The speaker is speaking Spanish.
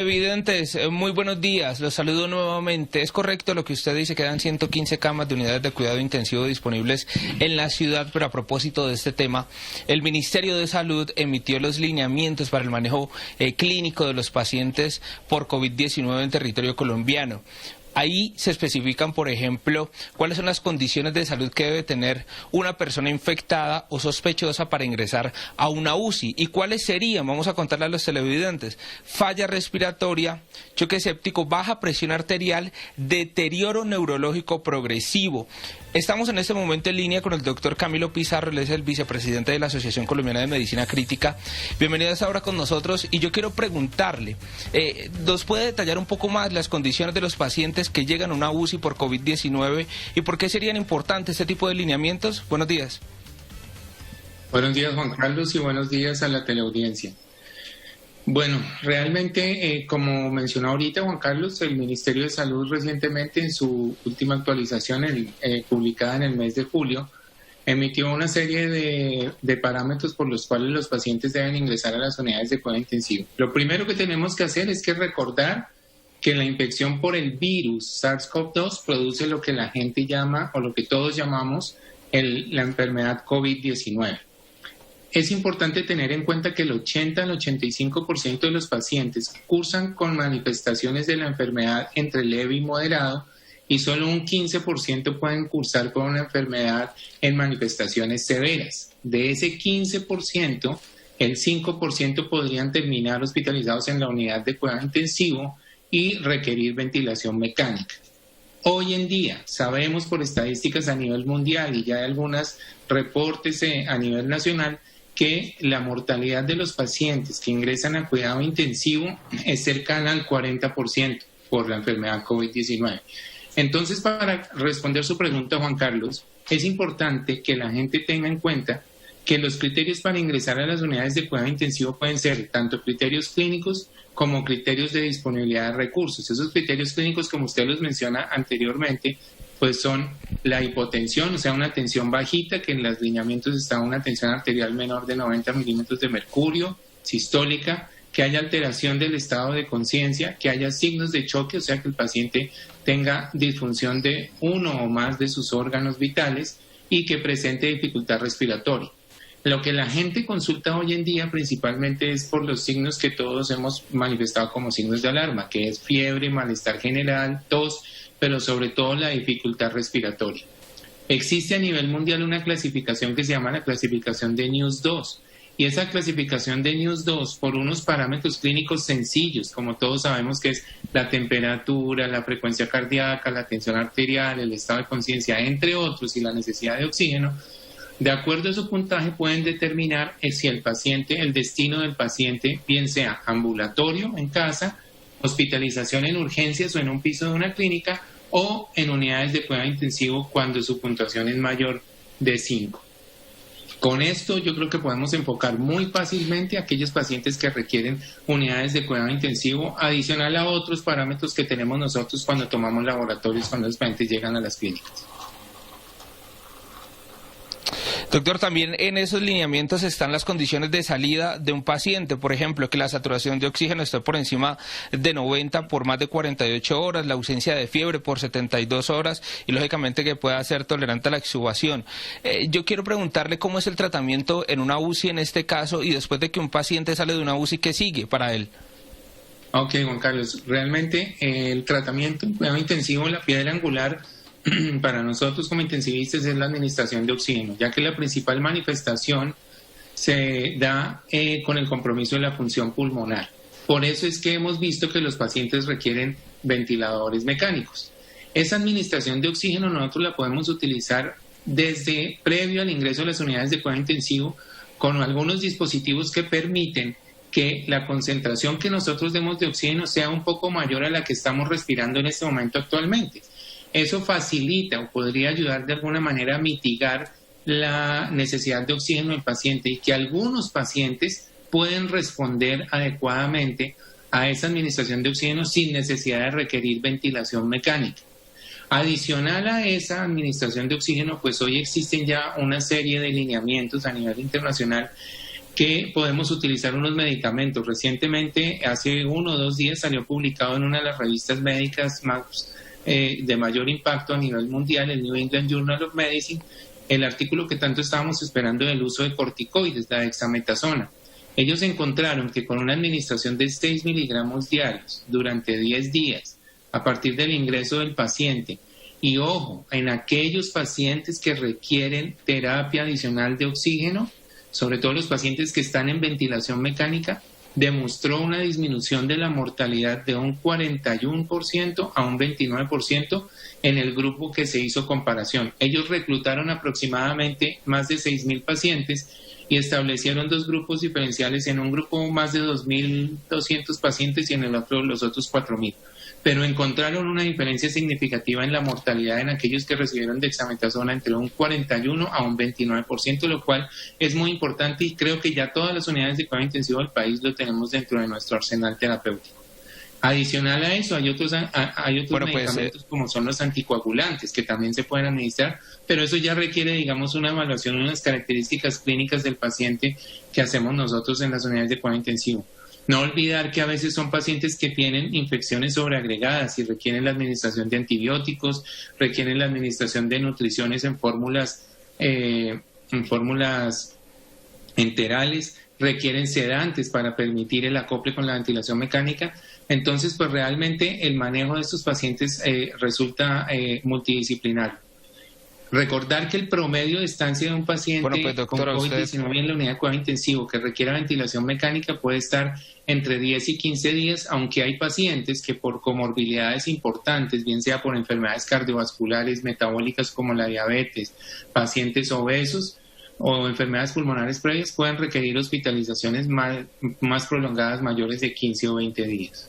Evidentes, muy buenos días, los saludo nuevamente. Es correcto lo que usted dice, quedan 115 camas de unidades de cuidado intensivo disponibles en la ciudad, pero a propósito de este tema, el Ministerio de Salud emitió los lineamientos para el manejo clínico de los pacientes por COVID-19 en territorio colombiano. Ahí se especifican, por ejemplo, cuáles son las condiciones de salud que debe tener una persona infectada o sospechosa para ingresar a una UCI. ¿Y cuáles serían? Vamos a contarle a los televidentes. Falla respiratoria, choque séptico, baja presión arterial, deterioro neurológico progresivo. Estamos en este momento en línea con el doctor Camilo Pizarro, él es el vicepresidente de la Asociación Colombiana de Medicina Crítica. Bienvenido a esta hora con nosotros y yo quiero preguntarle, ¿nos puede detallar un poco más las condiciones de los pacientes que llegan a una UCI por COVID-19 y por qué serían importantes este tipo de lineamientos? Buenos días. Buenos días, Juan Carlos, y buenos días a la teleaudiencia. Bueno, realmente, como mencionó ahorita Juan Carlos, el Ministerio de Salud recientemente en su última actualización publicada en el mes de julio, emitió una serie de parámetros por los cuales los pacientes deben ingresar a las unidades de cuidado intensivo. Lo primero que tenemos que hacer es que recordar que la infección por el virus SARS-CoV-2 produce lo que la gente llama, o lo que todos llamamos, la enfermedad COVID-19. Es importante tener en cuenta que el 80 al 85% de los pacientes cursan con manifestaciones de la enfermedad entre leve y moderado y solo un 15% pueden cursar con una enfermedad en manifestaciones severas. De ese 15%, el 5% podrían terminar hospitalizados en la unidad de cuidado intensivo y requerir ventilación mecánica. Hoy en día sabemos por estadísticas a nivel mundial y ya hay algunos reportes a nivel nacional que la mortalidad de los pacientes que ingresan a cuidado intensivo es cercana al 40% por la enfermedad COVID-19. Entonces, para responder su pregunta, Juan Carlos, es importante que la gente tenga en cuenta que los criterios para ingresar a las unidades de cuidado intensivo pueden ser tanto criterios clínicos como criterios de disponibilidad de recursos. Esos criterios clínicos, como usted los menciona anteriormente, pues son la hipotensión, o sea, una tensión bajita, que en los lineamientos está una tensión arterial menor de 90 milímetros de mercurio, sistólica, que haya alteración del estado de conciencia, que haya signos de choque, o sea, que el paciente tenga disfunción de uno o más de sus órganos vitales y que presente dificultad respiratoria. Lo que la gente consulta hoy en día principalmente es por los signos que todos hemos manifestado como signos de alarma, que es fiebre, malestar general, tos, pero sobre todo la dificultad respiratoria. Existe a nivel mundial una clasificación que se llama la clasificación de NIUS 2, y esa clasificación de NIUS 2 por unos parámetros clínicos sencillos, como todos sabemos que es la temperatura, la frecuencia cardíaca, la tensión arterial, el estado de conciencia, entre otros, y la necesidad de oxígeno, de acuerdo a su puntaje pueden determinar si el destino del paciente, bien sea ambulatorio en casa, hospitalización en urgencias o en un piso de una clínica o en unidades de cuidado intensivo cuando su puntuación es mayor de 5. Con esto yo creo que podemos enfocar muy fácilmente a aquellos pacientes que requieren unidades de cuidado intensivo, adicional a otros parámetros que tenemos nosotros cuando tomamos laboratorios, cuando los pacientes llegan a las clínicas. Doctor, también en esos lineamientos están las condiciones de salida de un paciente, por ejemplo, que la saturación de oxígeno esté por encima de 90 por más de 48 horas, la ausencia de fiebre por 72 horas y lógicamente que pueda ser tolerante a la extubación. Yo quiero preguntarle cómo es el tratamiento en una UCI en este caso y después de que un paciente sale de una UCI, ¿qué sigue para él? Ok, Juan Carlos, realmente el tratamiento en cuidado intensivo, la piedra angular para nosotros como intensivistas es la administración de oxígeno, ya que la principal manifestación se da con el compromiso de la función pulmonar. Por eso es que hemos visto que los pacientes requieren ventiladores mecánicos. Esa administración de oxígeno nosotros la podemos utilizar desde previo al ingreso a las unidades de cuidado intensivo con algunos dispositivos que permiten que la concentración que nosotros demos de oxígeno sea un poco mayor a la que estamos respirando en este momento actualmente. Eso facilita o podría ayudar de alguna manera a mitigar la necesidad de oxígeno del paciente y que algunos pacientes pueden responder adecuadamente a esa administración de oxígeno sin necesidad de requerir ventilación mecánica. Adicional a esa administración de oxígeno, pues hoy existen ya una serie de lineamientos a nivel internacional que podemos utilizar unos medicamentos. Recientemente, hace 1 o 2 días, salió publicado en una de las revistas médicas más de mayor impacto a nivel mundial, el New England Journal of Medicine, el artículo que tanto estábamos esperando del uso de corticoides, la dexametasona. Ellos encontraron que con una administración de 6 miligramos diarios durante 10 días, a partir del ingreso del paciente, y ojo, en aquellos pacientes que requieren terapia adicional de oxígeno, sobre todo los pacientes que están en ventilación mecánica, demostró una disminución de la mortalidad de un 41% a un 29% en el grupo que se hizo comparación. Ellos reclutaron aproximadamente más de 6.000 pacientes y establecieron 2 grupos diferenciales, en un grupo más de 2.200 pacientes y en el otro los otros 4.000. Pero encontraron una diferencia significativa en la mortalidad en aquellos que recibieron dexametasona entre un 41 a un 29%, lo cual es muy importante y creo que ya todas las unidades de cuidado intensivo del país lo tenemos dentro de nuestro arsenal terapéutico. Adicional a eso, hay otros medicamentos como son los anticoagulantes que también se pueden administrar, pero eso ya requiere, digamos, una evaluación, unas características clínicas del paciente que hacemos nosotros en las unidades de cuidado intensivo. No olvidar que a veces son pacientes que tienen infecciones sobreagregadas y requieren la administración de antibióticos, requieren la administración de nutriciones en fórmulas enterales, requieren sedantes para permitir el acople con la ventilación mecánica. Entonces, pues realmente el manejo de estos pacientes resulta multidisciplinario. Recordar que el promedio de estancia de un paciente con COVID-19 en la unidad de cuidado intensivo que requiera ventilación mecánica puede estar entre 10 y 15 días, aunque hay pacientes que por comorbilidades importantes, bien sea por enfermedades cardiovasculares, metabólicas como la diabetes, pacientes obesos o enfermedades pulmonares previas, pueden requerir hospitalizaciones más prolongadas, mayores de 15 o 20 días.